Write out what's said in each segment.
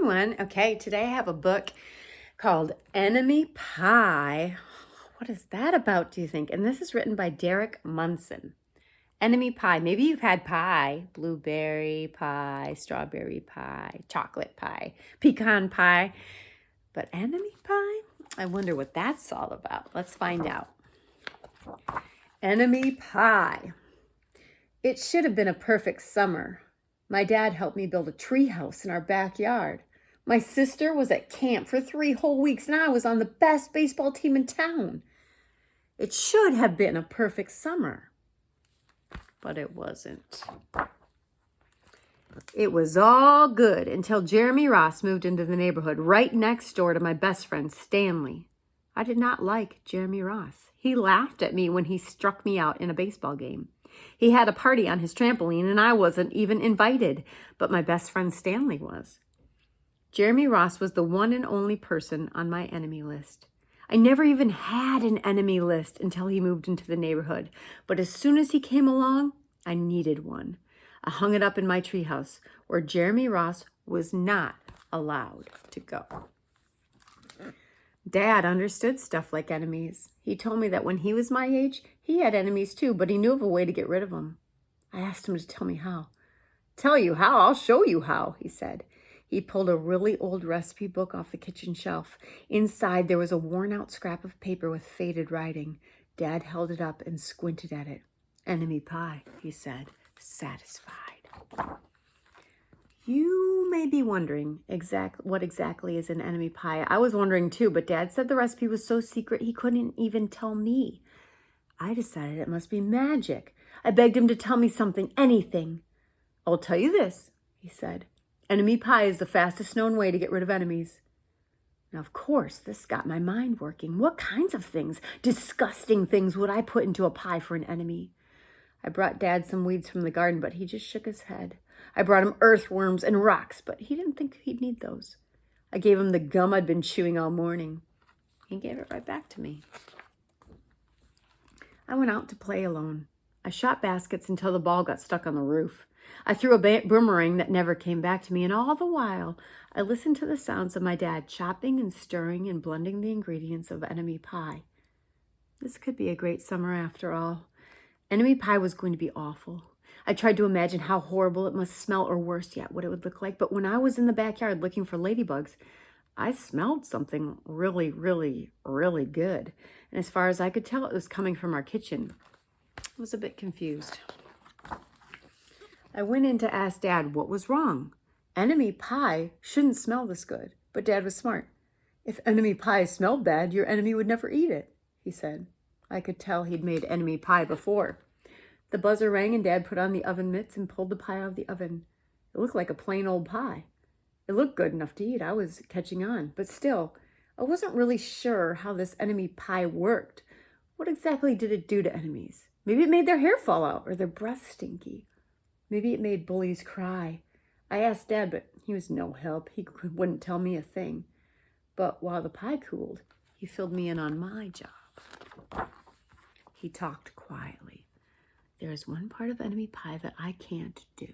everyone. Okay, today I have a book called Enemy Pie. What is that about, do you think? And this is written by Derek Munson. Enemy Pie. Maybe you've had pie, blueberry pie, strawberry pie, chocolate pie, pecan pie. But enemy pie? I wonder what that's all about. Let's find out. Enemy Pie. It should have been a perfect summer. My dad helped me build a treehouse in our backyard. My sister was at camp for 3 whole weeks, and I was on the best baseball team in town. It should have been a perfect summer, but it wasn't. It was all good until Jeremy Ross moved into the neighborhood right next door to my best friend, Stanley. I did not like Jeremy Ross. He laughed at me when he struck me out in a baseball game. He had a party on his trampoline, and I wasn't even invited, but my best friend Stanley was. Jeremy Ross was the one and only person on my enemy list. I never even had an enemy list until he moved into the neighborhood, but as soon as he came along, I needed one. I hung it up in my treehouse where Jeremy Ross was not allowed to go. Dad understood stuff like enemies. He told me that when he was my age, he had enemies too, but he knew of a way to get rid of them. I asked him to tell me how. Tell you how? I'll show you how, he said. He pulled a really old recipe book off the kitchen shelf. Inside, there was a worn-out scrap of paper with faded writing. Dad held it up and squinted at it. Enemy pie, he said, satisfied. You may be wondering what exactly is an enemy pie. I was wondering too, but Dad said the recipe was so secret he couldn't even tell me. I decided it must be magic. I begged him to tell me something, anything. I'll tell you this, he said. Enemy pie is the fastest known way to get rid of enemies. Now, of course, this got my mind working. What kinds of things, disgusting things, would I put into a pie for an enemy? I brought Dad some weeds from the garden, but he just shook his head. I brought him earthworms and rocks, but he didn't think he'd need those. I gave him the gum I'd been chewing all morning. He gave it right back to me. I went out to play alone. I shot baskets until the ball got stuck on the roof. I threw a boomerang that never came back to me, and all the while, I listened to the sounds of my dad chopping and stirring and blending the ingredients of enemy pie. This could be a great summer after all. Enemy pie was going to be awful. I tried to imagine how horrible it must smell, or worse yet, what it would look like. But when I was in the backyard looking for ladybugs, I smelled something really, really, really good. And as far as I could tell, it was coming from our kitchen. I was a bit confused. I went in to ask Dad what was wrong. Enemy pie shouldn't smell this good, but Dad was smart. If enemy pie smelled bad, your enemy would never eat it, he said. I could tell he'd made enemy pie before. The buzzer rang and Dad put on the oven mitts and pulled the pie out of the oven. It looked like a plain old pie. It looked good enough to eat. I was catching on, but still, I wasn't really sure how this enemy pie worked. What exactly did it do to enemies? Maybe it made their hair fall out or their breath stinky. Maybe it made bullies cry. I asked Dad, but he was no help. He wouldn't tell me a thing. But while the pie cooled, he filled me in on my job. He talked quietly. There is one part of enemy pie that I can't do.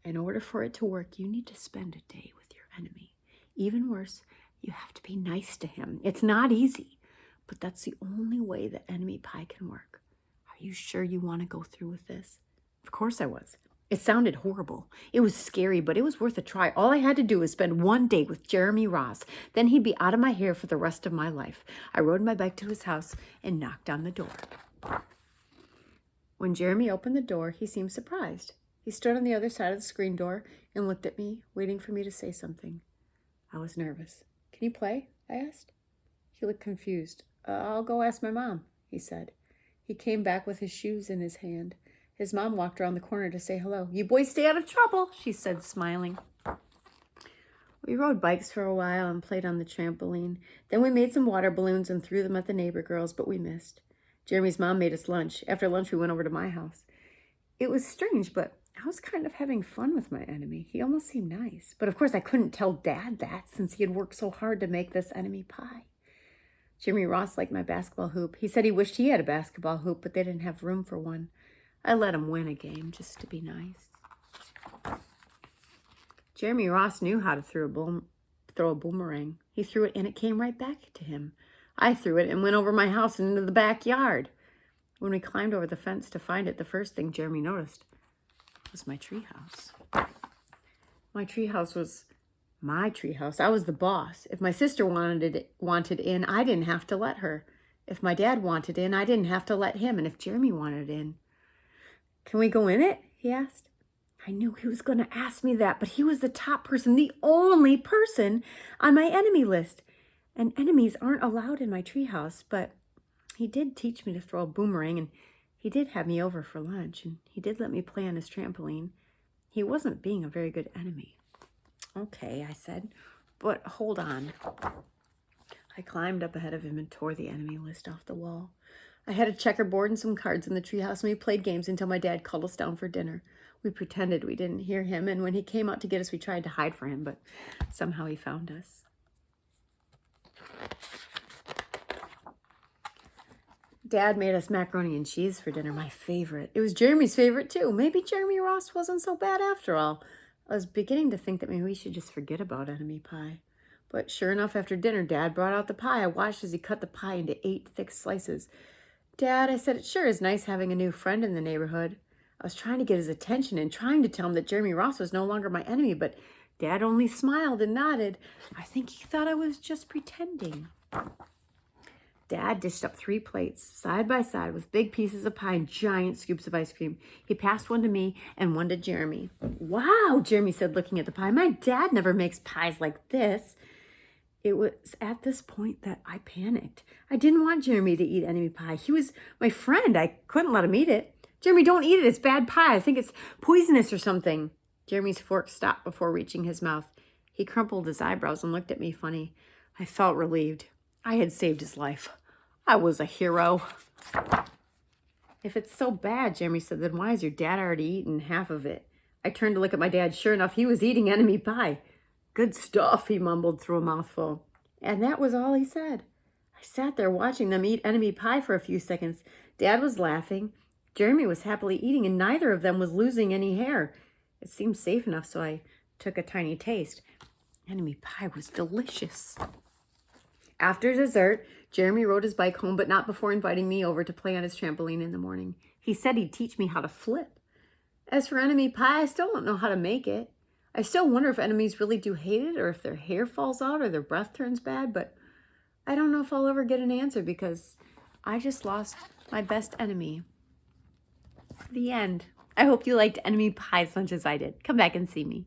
In order for it to work, you need to spend a day with your enemy. Even worse, you have to be nice to him. It's not easy, but that's the only way that enemy pie can work. Are you sure you want to go through with this? Of course I was. It sounded horrible. It was scary, but it was worth a try. All I had to do was spend one day with Jeremy Ross. Then he'd be out of my hair for the rest of my life. I rode my bike to his house and knocked on the door. When Jeremy opened the door, he seemed surprised. He stood on the other side of the screen door and looked at me, waiting for me to say something. I was nervous. Can you play? I asked. He looked confused. I'll go ask my mom, he said. He came back with his shoes in his hand. His mom walked around the corner to say hello. You boys stay out of trouble, she said, smiling. We rode bikes for a while and played on the trampoline. Then we made some water balloons and threw them at the neighbor girls, but we missed. Jeremy's mom made us lunch. After lunch, we went over to my house. It was strange, but I was kind of having fun with my enemy. He almost seemed nice. But of course, I couldn't tell Dad that since he had worked so hard to make this enemy pie. Jeremy Ross liked my basketball hoop. He said he wished he had a basketball hoop, but they didn't have room for one. I let him win a game just to be nice. Jeremy Ross knew how to throw a boomerang. He threw it and it came right back to him. I threw it and went over my house and into the backyard. When we climbed over the fence to find it, the first thing Jeremy noticed was my treehouse. My treehouse was my treehouse. I was the boss. If my sister wanted in, I didn't have to let her. If my dad wanted in, I didn't have to let him. And if Jeremy wanted in, can we go in it? He asked. I knew he was going to ask me that, but he was the top person, the only person on my enemy list. And enemies aren't allowed in my treehouse, but he did teach me to throw a boomerang, and he did have me over for lunch, and he did let me play on his trampoline. He wasn't being a very good enemy. Okay, I said, but hold on. I climbed up ahead of him and tore the enemy list off the wall. I had a checkerboard and some cards in the treehouse, and we played games until my dad called us down for dinner. We pretended we didn't hear him, and when he came out to get us, we tried to hide from him, but somehow he found us. Dad made us macaroni and cheese for dinner, my favorite. It was Jeremy's favorite, too. Maybe Jeremy Ross wasn't so bad after all. I was beginning to think that maybe we should just forget about enemy pie. But sure enough, after dinner, Dad brought out the pie. I watched as he cut the pie into 8 thick slices. Dad, I said, it sure is nice having a new friend in the neighborhood. I was trying to get his attention and trying to tell him that Jeremy Ross was no longer my enemy, but Dad only smiled and nodded. I think he thought I was just pretending. Dad dished up 3 plates, side by side, with big pieces of pie and giant scoops of ice cream. He passed one to me and one to Jeremy. Wow, Jeremy said, looking at the pie. My dad never makes pies like this. It was at this point that I panicked. I didn't want Jeremy to eat enemy pie. He was my friend. I couldn't let him eat it. Jeremy, don't eat it. It's bad pie. I think it's poisonous or something. Jeremy's fork stopped before reaching his mouth. He crumpled his eyebrows and looked at me funny. I felt relieved. I had saved his life. I was a hero. If it's so bad, Jeremy said, then why has your dad already eaten half of it? I turned to look at my dad. Sure enough, he was eating enemy pie. Good stuff, he mumbled through a mouthful. And that was all he said. I sat there watching them eat enemy pie for a few seconds. Dad was laughing. Jeremy was happily eating, and neither of them was losing any hair. It seemed safe enough, so I took a tiny taste. Enemy pie was delicious. After dessert, Jeremy rode his bike home, but not before inviting me over to play on his trampoline in the morning. He said he'd teach me how to flip. As for enemy pie, I still don't know how to make it. I still wonder if enemies really do hate it, or if their hair falls out, or their breath turns bad, but I don't know if I'll ever get an answer because I just lost my best enemy. The end. I hope you liked enemy pie as much as I did. Come back and see me.